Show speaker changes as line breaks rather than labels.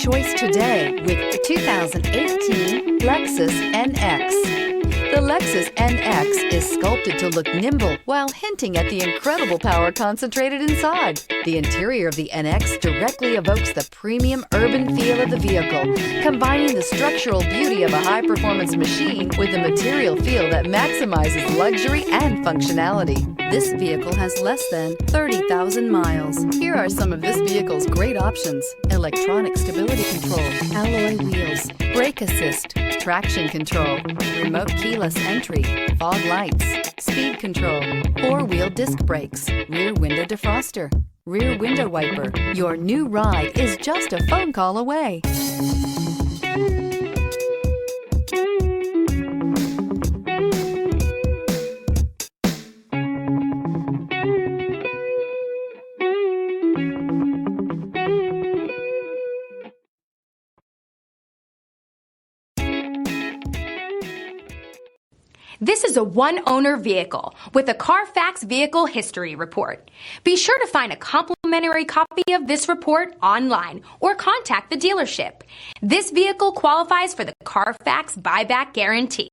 choice today with the 2018 Lexus NX. The Lexus NX is sculpted to look nimble while hinting at the incredible power concentrated inside. The interior of the NX directly evokes the premium urban feel of the vehicle, combining the structural beauty of a high-performance machine with a material feel that maximizes luxury and functionality. This vehicle has less than 30,000 miles. Here are some of this vehicle's great options: electronic stability control, alloy wheels, brake assist, traction control, remote keyless entry, fog lights, speed control, four-wheel disc brakes, rear window defroster, rear window wiper. Your new ride is just a phone call away.
This is a one-owner vehicle with a CARFAX Vehicle History Report. Be sure to find a complimentary copy of this report online or contact the dealership. This vehicle qualifies for the CARFAX Buyback Guarantee.